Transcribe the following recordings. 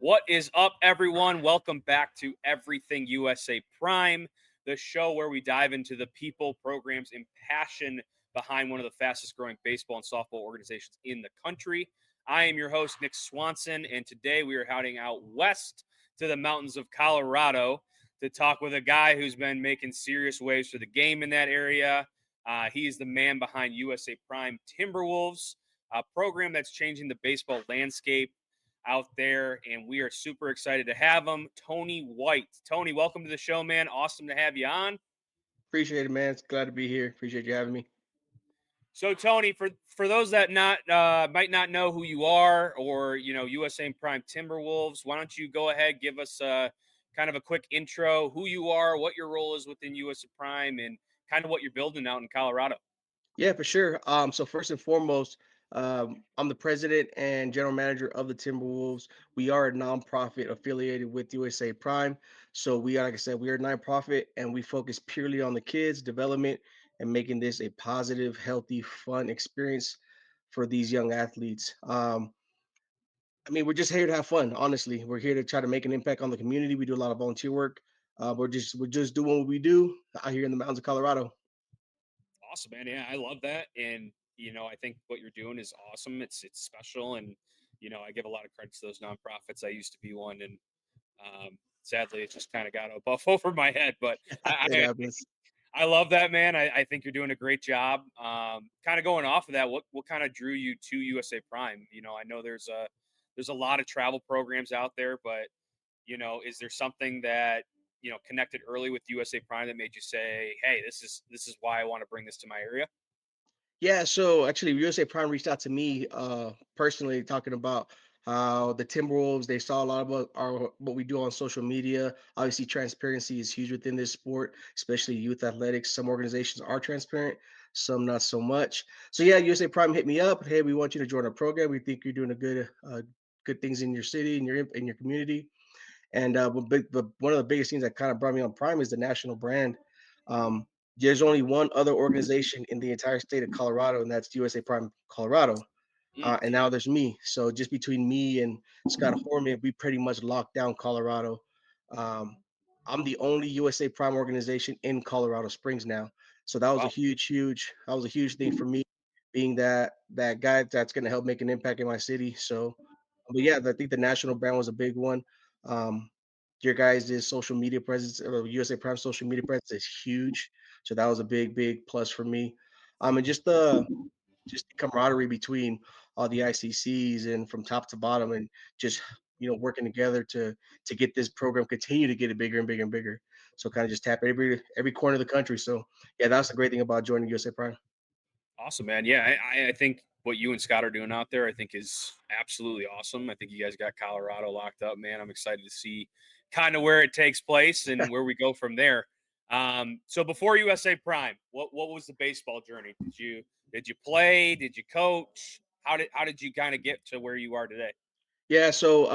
What is up, everyone? Welcome back to Everything USA Prime, the show where we dive into the people, programs, and passion behind one of the fastest growing baseball and softball organizations in the country. I am your host, Nick Swanson, and today we are heading out west to the mountains of Colorado to talk with a guy who's been making serious waves for the game in that area. He is the man behind USA Prime Timberwolves, a program that's changing the baseball landscape out there, and we are super excited to have him, Tony Whyte. Tony, welcome to the show, man. Awesome to have you on. Appreciate it, man. It's glad to be here. Appreciate you having me. So, Tony, for those that not might not know who you are, or USA Prime Timberwolves, why don't you go ahead, give us kind of a quick intro, who you are, what your role is within USA Prime, and kind of what you're building out in Colorado. Yeah, for sure. So first and foremost, I'm the president and general manager of the Timberwolves. We are a nonprofit affiliated with USA Prime. So we are, like I said, we are a nonprofit and we focus purely on the kids' development and making this a positive, healthy, fun experience for these young athletes. We're just here to have fun. Honestly, we're here to try to make an impact on the community. We do a lot of volunteer work. We're just doing what we do out here in the mountains of Colorado. Awesome, man. Yeah, I love that, and I think what you're doing is awesome. It's special, and I give a lot of credit to those nonprofits. I used to be one, and sadly, it just kind of got above over my head. But I, It I happens. I love that, man. I think you're doing a great job. Kind of going off of that, what kind of drew you to USA Prime? I know there's a lot of travel programs out there, but is there something that connected early with USA Prime that made you say, "Hey, this is why I want to bring this to my area"? Yeah, so actually USA Prime reached out to me personally talking about how the Timberwolves, they saw a lot about our what we do on social media. Obviously, transparency is huge within this sport, especially youth athletics. Some organizations are transparent, some not so much. So yeah, USA Prime hit me up. Hey, we want you to join our program. We think you're doing a good things in your city, in your community. And but one of the biggest things that kind of brought me on Prime is the national brand. Um, there's only one other organization in the entire state of Colorado, and that's USA Prime Colorado. Mm, And now there's me. So just between me and Scott Horman, we pretty much locked down Colorado. Um, I'm the only USA Prime organization in Colorado Springs now. So that was a wow. huge thing for me, being that guy that's going to help make an impact in my city. So, but yeah, I think the national brand was a big one. Um, your guys' social media presence, or USA Prime social media presence, is huge. So that was a big plus for me. And just the camaraderie between all the ICCs and from top to bottom, and just working together to get this program continue to get it bigger and bigger and bigger. So kind of just tap every corner of the country. So yeah, that's the great thing about joining USA Prime. Awesome, man. Yeah, I think what you and Scott are doing out there, I think, is absolutely awesome. I think you guys got Colorado locked up, man. I'm excited to see kind of where it takes place and where we go from there. So before USA Prime, what was the baseball journey? Did you play? Did you coach? How did you kind of get to where you are today? Yeah, so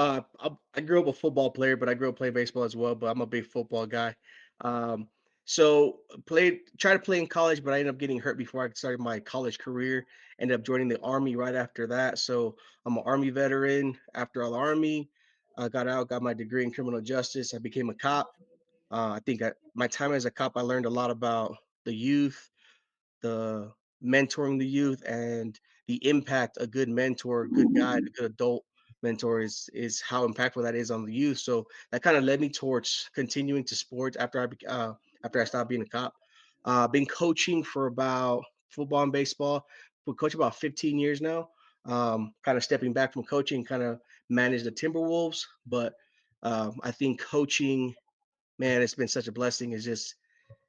I grew up a football player, but I grew up playing baseball as well. But I'm a big football guy. Um, so tried to play in college, but I ended up getting hurt before I started my college career. Ended up joining the army right after that. So I'm an army veteran. After all the army, I got out, got my degree in criminal justice. I became a cop. I think my time as a cop, I learned a lot about the youth, the mentoring the youth, and the impact a good mentor, a good guide, a good adult mentor is how impactful that is on the youth. So that kind of led me towards continuing to sports after I stopped being a cop. Been coaching for about football and baseball. Been coaching about 15 years now. Kind of stepping back from coaching, kind of manage the Timberwolves, but I think coaching, man, it's been such a blessing. It's just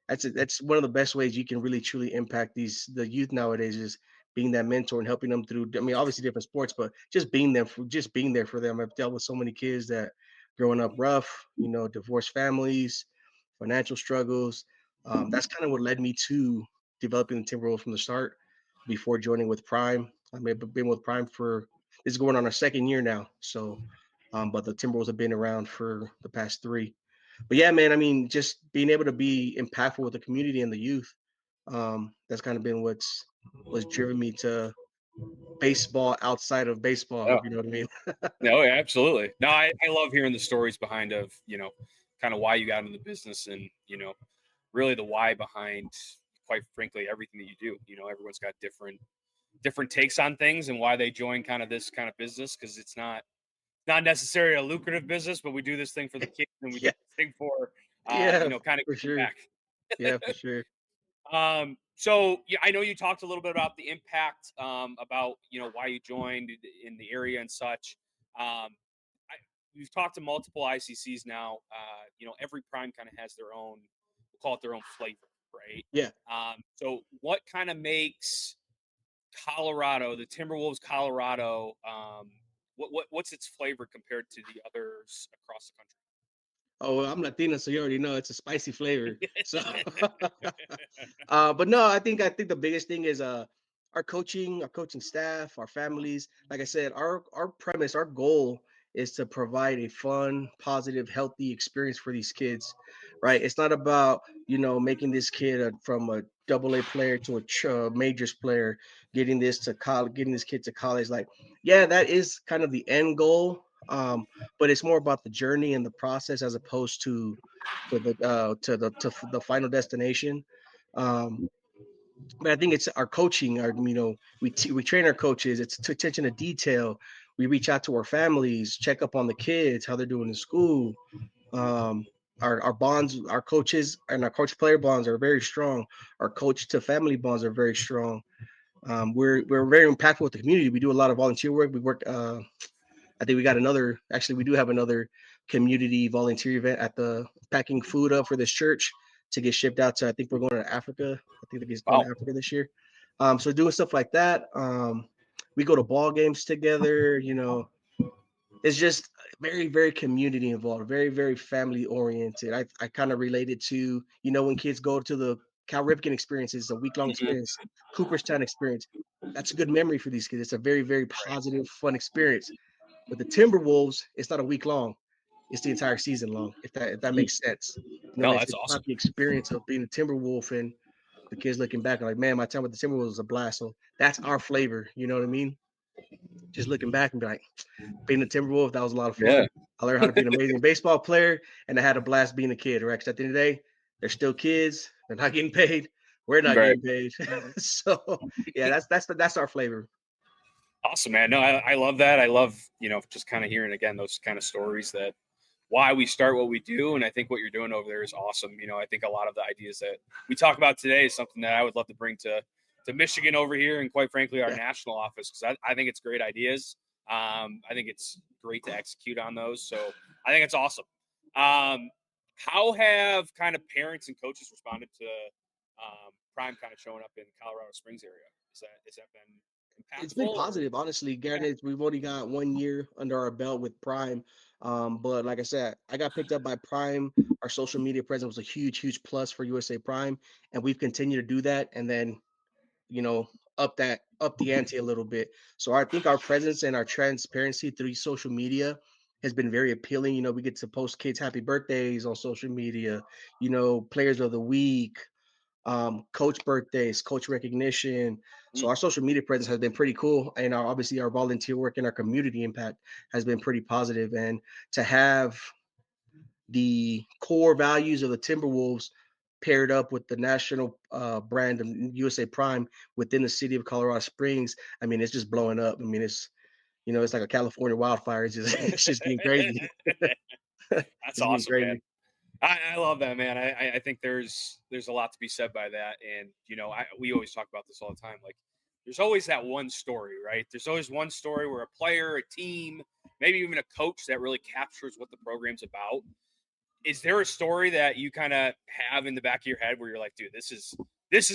that's one of the best ways you can really truly impact the youth nowadays, is being that mentor and helping them through. I mean, obviously different sports, but just being there for them. I've dealt with so many kids that growing up rough, divorced families, financial struggles. That's kind of what led me to developing the Timberwolves from the start. Before joining with Prime, I've been with Prime for this is going on our second year now. So but the Timberwolves have been around for the past 3. But yeah, man, I mean, just being able to be impactful with the community and the youth, that's kind of been what's driven me to baseball outside of baseball, Oh, if you know what I mean. no, yeah, absolutely. No, I love hearing the stories behind of, kind of why you got into the business and, really the why behind, quite frankly, everything that you do. Everyone's got different takes on things and why they join kind of this kind of business, because it's not necessarily a lucrative business, but we do this thing for the kids and we do Yeah, this thing for yeah, kind of for giving sure. back. Yeah, for sure. So yeah, I know you talked a little bit about the impact, about why you joined in the area and such. I, we've talked to multiple ICCs now. Every prime kind of has their own, we'll call it their own flavor, right? Yeah. So what kind of makes Colorado, the Timberwolves, Colorado, what's its flavor compared to the others across the Oh, well, I'm Latino, so you already know it's a spicy flavor. So, country? but no, I think the biggest thing is our coaching staff, our families. Like I said, our premise, our goal is to provide a fun, positive, healthy experience for these kids, right? It's not about making this kid from a double A player to a majors player, getting this to college, getting this kid to college. Like, yeah, that is kind of the end goal. But it's more about the journey and the process as opposed to the final destination. Um, but I think it's our coaching. We train our coaches. It's to attention to detail. We reach out to our families, check up on the kids, how they're doing in school. Um, our bonds, our coaches and our coach player bonds are very strong. Our coach to family bonds are very strong. We're very impactful with the community. We do a lot of volunteer work. We work I think we got another. Actually, we do have another community volunteer event at the packing food up for this church to get shipped out to. I think we're going to Africa. I think he's going Wow. to Africa this year. So doing stuff like that. We go to ball games together. It's just very, very community involved, very, very family oriented. I kind of related to when kids go to the Cal Ripken experience, it's a week long Mhm. experience, Cooperstown experience. That's a good memory for these kids. It's a very, very positive, fun experience. With the Timberwolves, it's not a week long; it's the entire season long. If that Mm. makes sense, No, it's that's awesome. about the experience of being a Timberwolf and the kids looking back and like, man, my time with the Timberwolves was a blast. So that's our flavor. You know what I mean? Just looking back and be like, being a Timberwolf, that was a lot of fun. Yeah. I learned how to be an amazing baseball player, and I had a blast being a kid. Right? 'Cause at the end of the day, they're still kids. They're not getting paid. We're not Right. getting paid. So yeah, that's our flavor. Awesome, man. No, I love that. I love, just kind of hearing again those kind of stories that why we start what we do. And I think what you're doing over there is awesome. I think a lot of the ideas that we talk about today is something that I would love to bring to Michigan over here, and quite frankly, our Yeah. national office, because I think it's great ideas. I think it's great to execute on those. So I think it's awesome. Um, how have kind of parents and coaches responded to Prime kind of showing up in Colorado Springs area? Is that been It's impactful been or positive, honestly. yeah, Granted, we've only got 1 year under our belt with Prime, but like I said, I got picked up by Prime. Our social media presence was a huge, huge plus for USA Prime, and we've continued to do that. And then you know up the ante a little bit. So I think our presence and our transparency through social media has been very appealing. We get to post kids happy birthdays on social media. Players of the week, coach birthdays, coach recognition. So mm, our social media presence has been pretty cool, and obviously our volunteer work and our community impact has been pretty positive. And to have the core values of the Timberwolves paired up with the national brand of USA Prime within the city of Colorado Springs, I mean, it's just blowing up. I mean, it's like a California wildfire. It's just it's just getting crazy. that's It's getting awesome, man. crazy. I love that, man. I think there's a lot to be said by that, and we always talk about this all the time. Like, there's always that one story, right? There's always one story where a player, a team, maybe even a coach that really captures what the program's about. Is there a story that you kind of have in the back of your head where you're like, dude, this is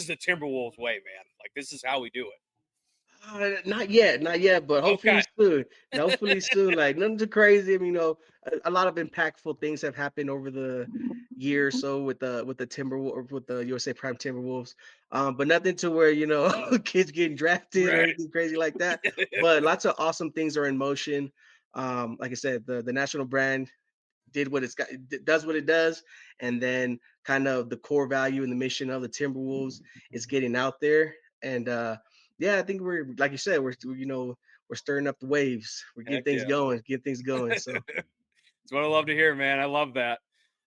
the Timberwolves way, man. Like, this is how we do it. Not yet, not yet, but hopefully Okay. soon. And hopefully soon. Like nothing too crazy. I mean, a lot of impactful things have happened over the year or so with the Timberwolves, with the USA Prime Timberwolves. But nothing to where kids getting drafted or Right. anything crazy like that. But lots of awesome things are in motion. Like I said, the national brand did what it's got, does what it does, and then kind of the core value and the mission of the Timberwolves is getting out there. And yeah, I think we're like you said, we're stirring up the waves, we're Heck yeah. getting things going. So It's what I love to hear, man. I love that.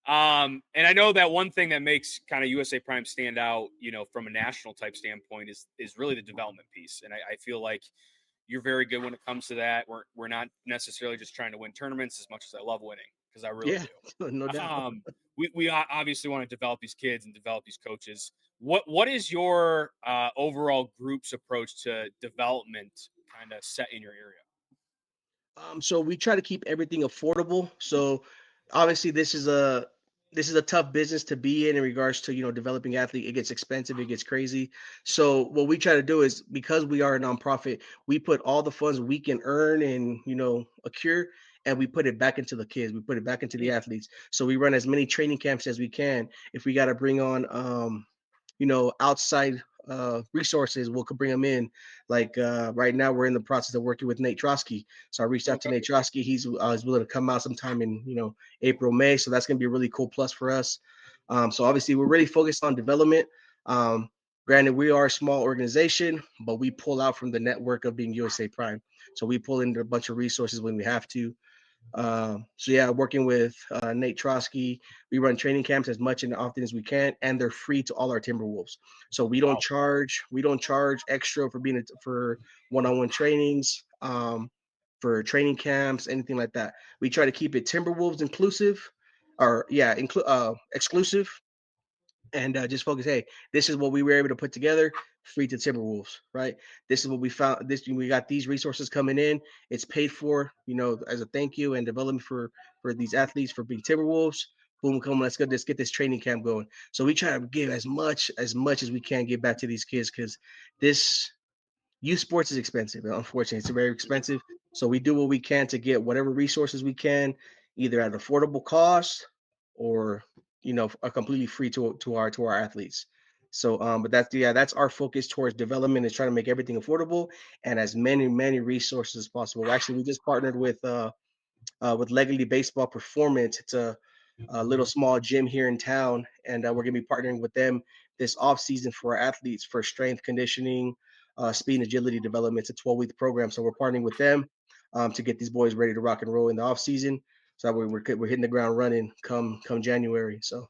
And I know that one thing that makes kind of USA Prime stand out, from a national type standpoint is really the development piece. And I feel like you're very good when it comes to that. We're not necessarily just trying to win tournaments as much as I love winning, because I really yeah, do. no doubt. We obviously want to develop these kids and develop these coaches. What is your overall group's approach to development kind of set in your area? So we try to keep everything affordable. So obviously this is a tough business to be in regards to developing athlete. It gets expensive, it gets crazy. So what we try to do is, because we are a nonprofit, we put all the funds we can earn and accrue, and we put it back into the kids. We put it back into the Mm, athletes. So we run as many training camps as we can. If we got to bring on outside resources, we'll could bring them in. Like right now, we're in the process of working with Nate Trosky. So I reached out to okay. Nate Trosky. He's willing to come out sometime in April, May. So that's going to be a really cool plus for us. So obviously, we're really focused on development. Um, Granted, we are a small organization, but we pull out from the network of being USA Prime. So we pull in a bunch of resources when we have to. So yeah, working with Nate Trosky, we run training camps as much and often as we can, and they're free to all our Timberwolves. So Wow. we don't charge extra for for one-on-one trainings, for training camps, anything like that. We try to keep it Timberwolves inclusive, or yeah, exclusive, and just focus. Hey, this is what we were able to put together. Free to Timberwolves, right? This is what we found. We got these resources coming in. It's paid for, as a thank you and development for these athletes for being Timberwolves. Boom, come, let's get this training camp going. So we try to give as much as we can give back to these kids, because this youth sports is expensive. Unfortunately, it's very expensive. So we do what we can to get whatever resources we can, either at affordable cost or are completely free to our athletes. So, but that's our focus towards development, is trying to make everything affordable and as many resources as possible. Actually, we just partnered with Legally Baseball Performance. It's a little small gym here in town, and we're going to be partnering with them this off season for our athletes for strength conditioning, speed and agility development. It's a 12-week program, so we're partnering with them to get these boys ready to rock and roll in the off season. So that way we're hitting the ground running come January. So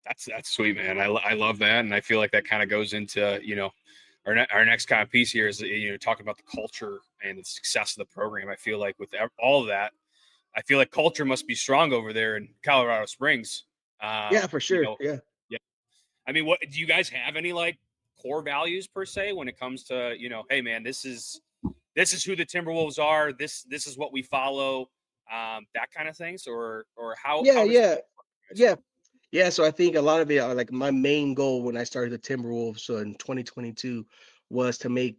That's sweet, man. I love that, and I feel like that kind of goes into our next kind of piece here is talking about the culture and the success of the program. I feel like with all of that, I feel like culture must be strong over there in Colorado Springs. yeah, Um, for you sure. know, Yeah. yeah. I mean, what do you guys have any like core values per se when it comes to hey man, this is who the Timberwolves are. This is what we follow. That kind of things, or Yeah, how does that yeah, look for you guys? yeah. Yeah, so I think a lot of it, like my main goal when I started the Timberwolves, so in 2022, was to make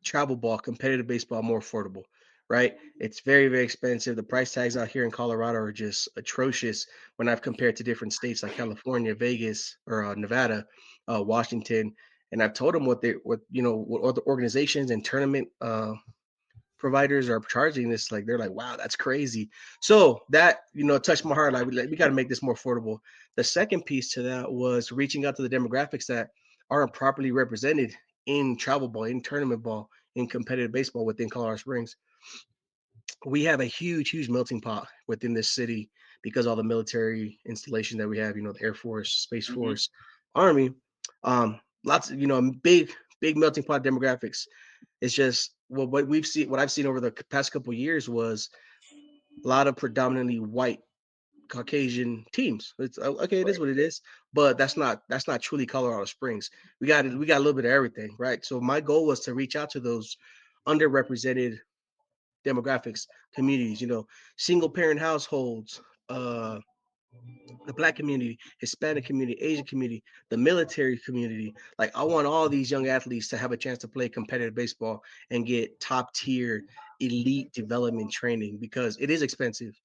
travel ball, competitive baseball, more affordable. Right? It's very expensive. The price tags out here in Colorado are just atrocious when I've compared to different states like California, Vegas, or Nevada, Washington. And I've told them what other organizations and tournament providers are charging this. Like they're like, wow, that's crazy. So that touched my heart. Like we got to make this more affordable. The second piece to that was reaching out to the demographics that aren't properly represented in travel ball, in tournament ball, in competitive baseball within Colorado Springs. We have a huge melting pot within this city because all the military installation that we have, the Air Force, Space Mm-hmm. Force, Army. Lots of big melting pot demographics. It's just, well, what I've seen over the past couple of years was a lot of predominantly white Caucasian teams. It's okay, it is Right. what it is, but that's not truly Colorado Springs. We got a little bit of everything, right? So my goal was to reach out to those underrepresented demographics, communities, single parent households, the black community, Hispanic community, Asian community, the military community. Like I want all these young athletes to have a chance to play competitive baseball and get top tier elite development training, because it is expensive,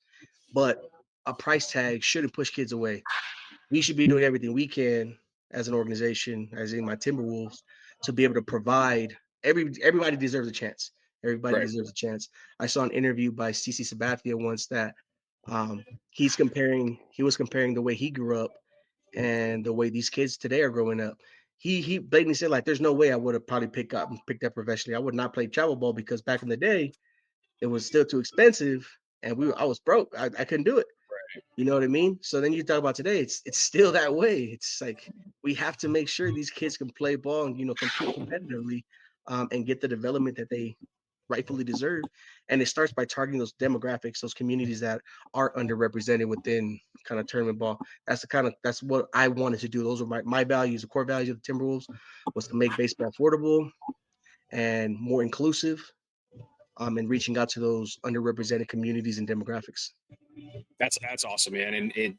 but a price tag shouldn't push kids away. We should be doing everything we can as an organization, as in my Timberwolves, to be able to provide everybody deserves a chance. Everybody Right. deserves a chance. I saw an interview by CC Sabathia once that he was comparing the way he grew up and the way these kids today are growing up. He blatantly said like, "There's no way I would have probably picked up professionally. I would not play travel ball because back in the day it was still too expensive, and I was broke. I couldn't do it. You know what I mean? So then you talk about today, it's still that way. It's like we have to make sure these kids can play ball and compete competitively, and get the development that they rightfully deserve. And it starts by targeting those demographics, those communities that are underrepresented within kind of tournament ball. That's what I wanted to do. Those are my values, the core values of the Timberwolves was to make baseball affordable and more inclusive, and reaching out to those underrepresented communities and demographics. That's awesome, man. And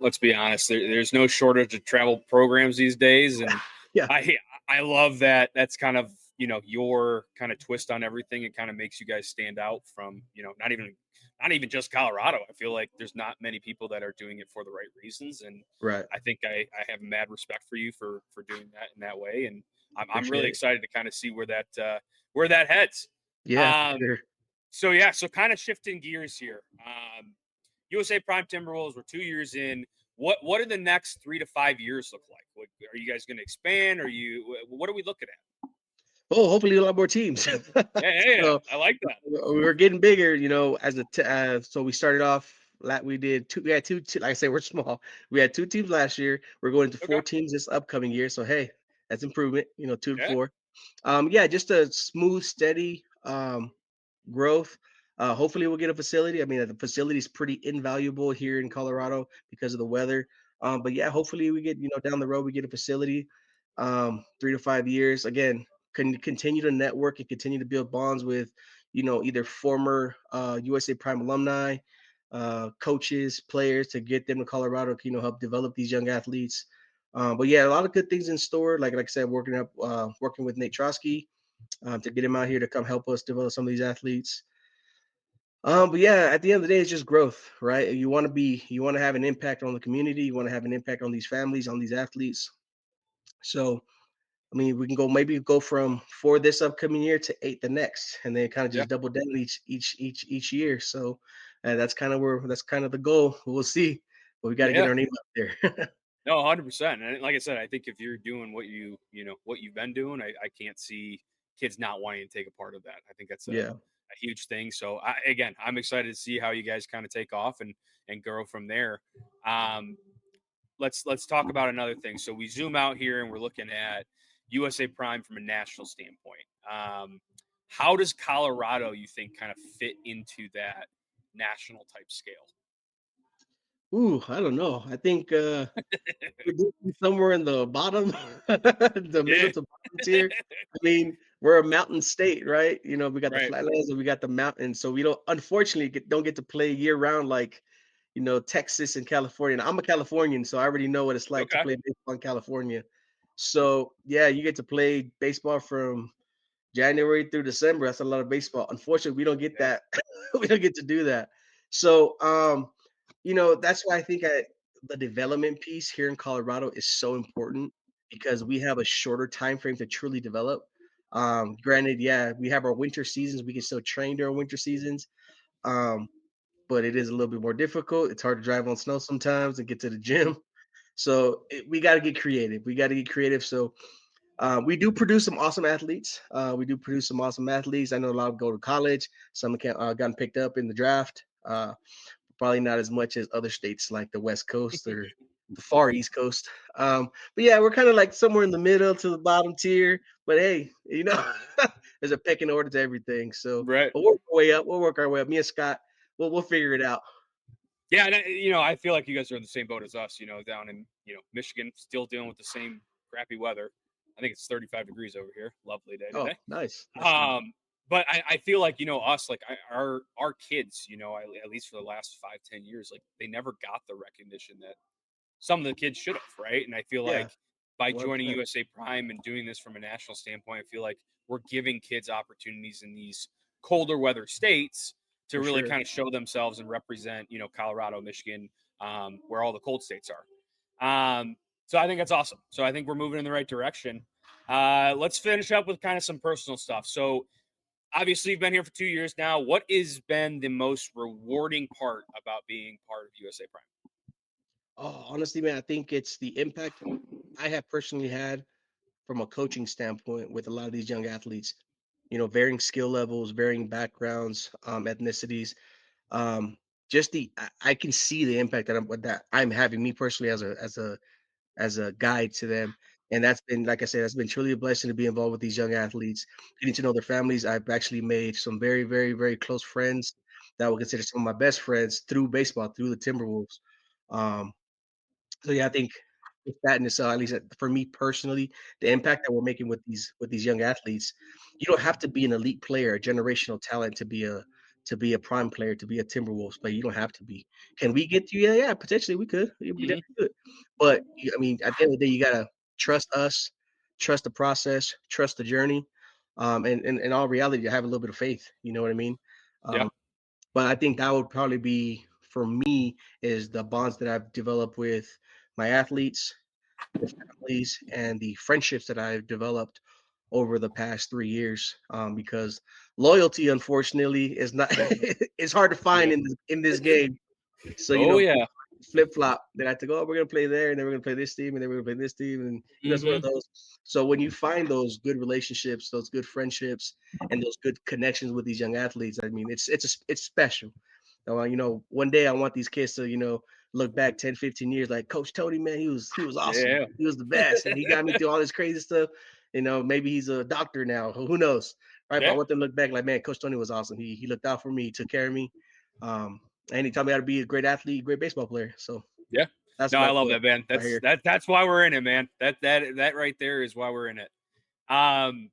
let's be honest, there's no shortage of travel programs these days, and Yeah, I I love that. That's kind of your kind of twist on everything. It kind of makes you guys stand out from not even just Colorado. I feel like there's not many people that are doing it for the right reasons, and right. I think I have mad respect for you for doing that in that way, and I'm really Appreciate it. excited to kind of see where that heads. Yeah, for Um, sure. so yeah, so kind of shifting gears here. USA Prime Timberwolves. We're 2 years in. What do the next 3 to 5 years look like? Are you guys going to expand? Are you? What are we looking at? Oh, hopefully a lot more teams. Yeah, yeah, yeah. So I like that. we're getting bigger, as so we started off we did two we had like I said, we're small. We had two teams last year. We're going to Okay. four teams this upcoming year. So hey, that's improvement, two to Yeah. four. Yeah, just a smooth, steady growth. Hopefully, we'll get a facility. I mean, the facility is pretty invaluable here in Colorado because of the weather. But yeah, hopefully, we get down the road we get a facility. 3 to 5 years again. Can continue to network and continue to build bonds with either former USA Prime alumni, coaches, players to get them to Colorado to help develop these young athletes. But yeah, a lot of good things in store. Like I said, working with Nate Trosky, to get him out here to come help us develop some of these athletes. But yeah, at the end of the day, it's just growth, right? You want to have an impact on the community. You want to have an impact on these families, on these athletes. So, I mean, we can maybe go from 4 this upcoming year to 8 the next, and then kind of Yeah. just double down each year. So, that's kind of the goal. We'll see, but we got to get Yeah. our name up there. No, 100%. And like I said, I think if you're doing what you've been doing, I can't see kids not wanting to take a part of that. I think that's Yeah. a huge thing. So again, I'm excited to see how you guys kind of take off and grow from there. Um, let's talk about another thing. So we zoom out here and we're looking at USA Prime from a national standpoint. How does Colorado, you think, kind of fit into that national type scale? Ooh, I don't know. I think we're definitely somewhere in the bottom, the middle Yeah. to bottom tier. I mean, we're a mountain state, right? We got the Right. flatlands and we got the mountains, so we unfortunately, don't get to play year round like Texas and California. And I'm a Californian, so I already know what it's like to Okay. play baseball in California. So yeah, you get to play baseball from January through December. That's a lot of baseball. Unfortunately, we don't get Yeah. that. We don't get to do that. So that's why I think the development piece here in Colorado is so important because we have a shorter time frame to truly develop. Granted, yeah, we have our winter seasons. We can still train during winter seasons, um, but it is a little bit more difficult. It's hard to drive on snow sometimes and get to the gym. So we got to get creative. We got to get creative. So we do produce some awesome athletes. We do produce some awesome athletes. I know a lot go to college. Some gotten picked up in the draft. Probably not as much as other states like the West Coast or the far East Coast. But yeah, we're kind of like somewhere in the middle to the bottom tier. But hey, there's a pecking order to everything. So, Right. but we'll work our way up. We'll work our way up. Me and Scott, we'll figure it out. Yeah, and I feel like you guys are in the same boat as us. Down in Michigan, still dealing with the same crappy weather. I think it's 35 degrees over here. Lovely day Oh, today. nice. That's good. But I feel like us, like our kids, at least for the last 5-10 years, like they never got the recognition that some of the kids should have, right? And I feel Yeah, like by joining 100%. USA Prime and doing this from a national standpoint, I feel like we're giving kids opportunities in these colder weather states to For really sure. kind of show themselves and represent, Colorado, Michigan, where all the cold states are. So I think that's awesome. So I think we're moving in the right direction. Let's finish up with kind of some personal stuff. So Obviously, you've been here for 2 years now. What has been the most rewarding part about being part of USA Prime? Oh, honestly, man, I think it's the impact I have personally had from a coaching standpoint with a lot of these young athletes. Varying skill levels, varying backgrounds, ethnicities. Um, just I can see the impact that I'm having me personally as a guide to them. And that's been, like I said, that's been truly a blessing to be involved with these young athletes, getting to know their families. I've actually made some very, very, very close friends that I would consider some of my best friends through baseball, through the Timberwolves. Um, so yeah, I think with that in itself, at least for me personally, the impact that we're making with these young athletes, you don't have to be an elite player, a generational talent to be a prime player, to be a Timberwolves player. You don't have to be. Can we get you? Yeah, yeah, potentially we could. We Mhm. definitely could. But I mean, at the end of the day, you gotta trust us, trust the process, trust the journey, and in all reality, to have a little bit of faith. You know what I mean? Yeah. Um, but I think that would probably be for me is the bonds that I've developed with my athletes, their families, and the friendships that I've developed over the past 3 years. Because loyalty, unfortunately, is not it's hard to find Yeah. in this game. So, Oh yeah. flip flop. Then I have to go, oh, we're gonna play there, and then we're gonna play this team, and then we're gonna play this team, and it's one of Mhm. those. So when you find those good relationships, those good friendships, and those good connections with these young athletes, I mean, it's special. One day I want these kids to, look back 10, 15 years like Coach Tony, man, he was awesome. Yeah. He was the best, and he got me through all this crazy stuff. Maybe he's a doctor now. Who knows? Right. But I Yeah. want them to look back like, man, Coach Tony was awesome. He looked out for me, he took care of me. And he taught me how to be a great athlete, great baseball player. So Yeah. that's No, what I I love feel that, man. right That's here. that's why we're in it, man. That right there is why we're in it. Um,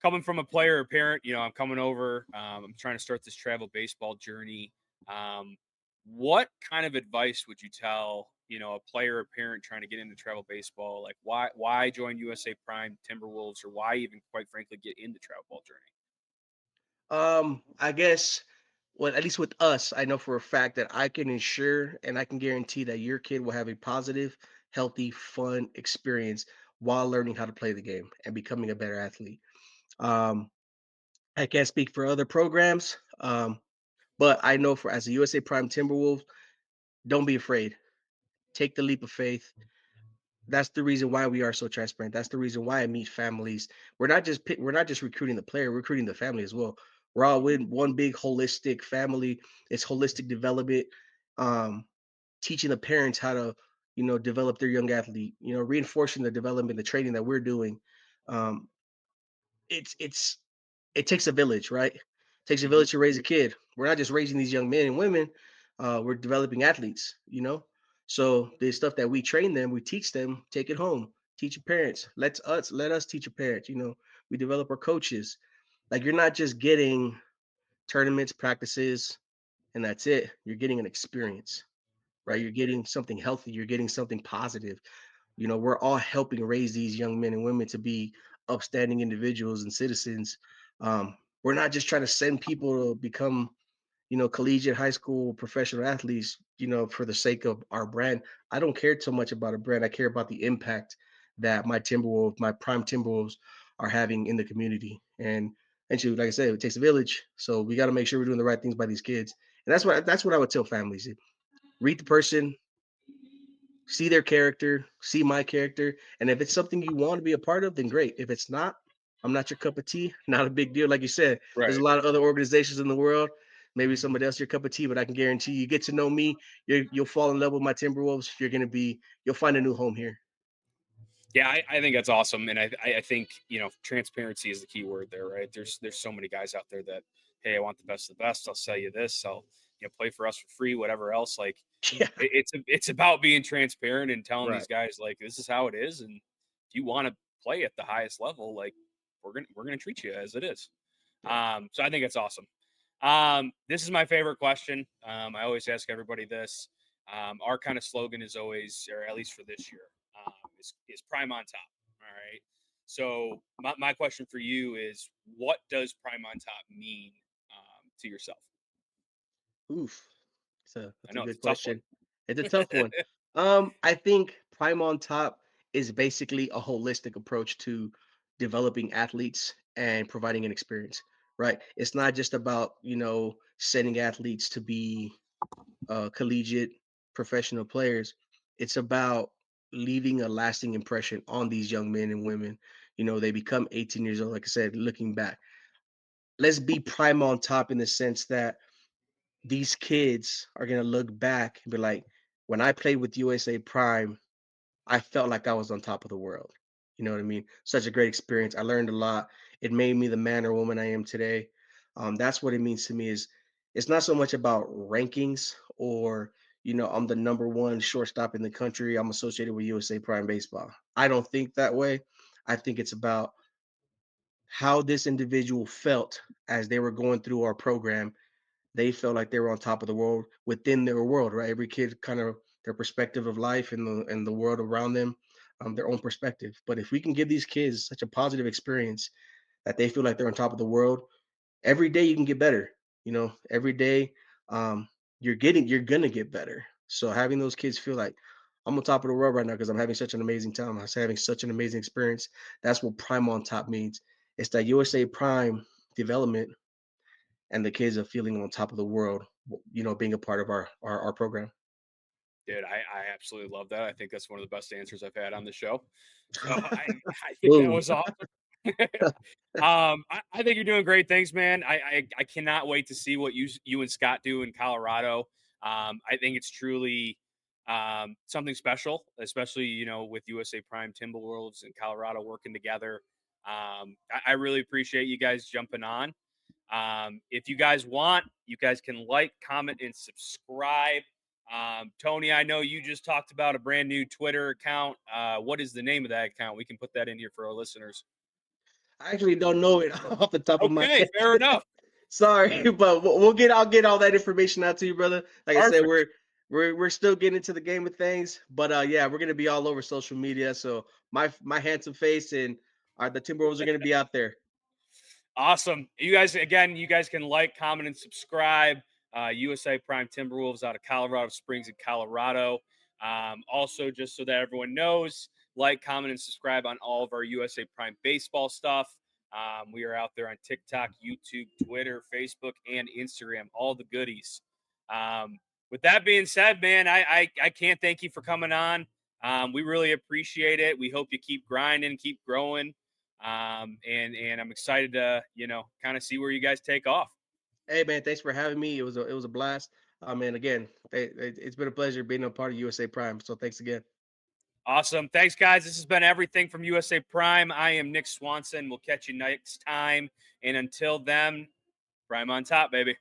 Coming from a player or parent, I'm coming over. I'm trying to start this travel baseball journey. Um, what kind of advice would you tell, a player or parent trying to get into travel baseball? Like why join USA Prime Timberwolves, or why even quite frankly get into travel ball journey? I guess, well, at least with us, I know for a fact that I can ensure and I can guarantee that your kid will have a positive, healthy, fun experience while learning how to play the game and becoming a better athlete. Um, I can't speak for other programs, but I know for as a USA Prime Timberwolf, don't be afraid. Take the leap of faith. That's the reason why we are so transparent. That's the reason why I meet families. We're not just recruiting the player, we're recruiting the family as well. We're all in one big holistic family. It's holistic development, um, teaching the parents how to, develop their young athlete, reinforcing the development, the training that we're doing. Um, it's it takes a village, right? It takes a Hmm. village to raise a kid. We're not just raising these young men and women. We're developing athletes. So the stuff that we train them, we teach them, take it home, teach your parents. Let us teach your parents. We develop our coaches. Like you're not just getting tournaments, practices, and that's it. You're getting an experience, right? Right. You're getting something healthy. You're getting something positive. We're all helping raise these young men and women to be upstanding individuals and citizens. We're not just trying to send people to become, collegiate, high school, professional athletes, for the sake of our brand. I don't care too much about a brand. I care about the impact that my prime Timberwolves are having in the community. And like I said, it takes a village. So we got to make sure we're doing the right things by these kids. And that's what I would tell families. Read the person, see their character, see my character, and if it's something you want to be a part of, then great. If it's not, I'm not your cup of tea. Not a big deal. Like you said, there's a Right. lot of other organizations in the world. Maybe somebody else your cup of tea, but I can guarantee you get to know me, you'll fall in love with my Timberwolves. You'll find a new home here. Yeah, I think that's awesome, and I think transparency is the key word there, right? There's so many guys out there that, hey, I want the best of the best. I'll sell you this. I'll play for us for free, whatever else. Like Yeah, it's about being transparent and telling these right. guys like this is how it is, and if you want to play at the highest level, like we're gonna treat you as it is. Yeah. So I think it's awesome. This is my favorite question. I always ask everybody this. Our kind of slogan is always, or at least for this year, is prime on top. All right. So my question for you is, what does prime on top mean to yourself? Oof. So I that's a know it's good a tough one. question. It's a tough one. I think Prime on Top is basically a holistic approach to developing athletes and providing an experience. right? It's not just about, sending athletes to be collegiate professional players. It's about leaving a lasting impression on these young men and women. They become 18 years old, like I said, looking back. Let's be prime on top in the sense that these kids are going to look back and be like, when I played with USA Prime, I felt like I was on top of the world. You know what I mean? Such a great experience. I learned a lot. It made me the man or woman I am today. That's what it means to me. Is it's not so much about rankings or I'm the number one shortstop in the country. I'm associated with USA Prime Baseball. I don't think that way. I think it's about how this individual felt as they were going through our program. They felt like they were on top of the world within their world, right? Every kid kind of their perspective of life and the world around them, their own perspective. But if we can give these kids such a positive experience that they feel like they're on top of the world, every day you can get better. Every day you're gonna get better. So having those kids feel like I'm on top of the world right now because I'm having such an amazing time. I'm having such an amazing experience. That's what prime on top means. It's that USA Prime development and the kids are feeling on top of the world, being a part of our program. Dude, I absolutely love that. I think that's one of the best answers I've had on the show. So I think that Boom. was awesome. I think you're doing great things, man. I cannot wait to see what you and Scott do in Colorado. I think it's truly something special, especially with USA Prime Timberwolves and Colorado working together. I really appreciate you guys jumping on. If you guys want, you guys can like, comment, and subscribe. Tony, I know you just talked about a brand new Twitter account. What is the name of that account? We can put that in here for our listeners. I actually don't know it off the top of my Okay, head. fair enough. Sorry, but I'll get all that information out to you, brother. Like I said, Perfect. we're still getting into the game of things, but yeah, we're gonna be all over social media. So my handsome face and the Timberwolves are gonna be out there. Awesome. You guys can like, comment, and subscribe. USA Prime Timberwolves out of Colorado Springs in Colorado. Also, just so that everyone knows, like, comment, and subscribe on all of our USA Prime baseball stuff. We are out there on TikTok, YouTube, Twitter, Facebook, and Instagram. All the goodies. With that being said, man, I can't thank you for coming on. We really appreciate it. We hope you keep grinding, keep growing. And I'm excited to kind of see where you guys take off. Hey man, thanks for having me. It was a blast. And again, it's been a pleasure being a part of USA Prime. So thanks again. Awesome. Thanks, guys. This has been everything from USA Prime. I am Nick Swanson. We'll catch you next time. And until then, Prime on top, baby.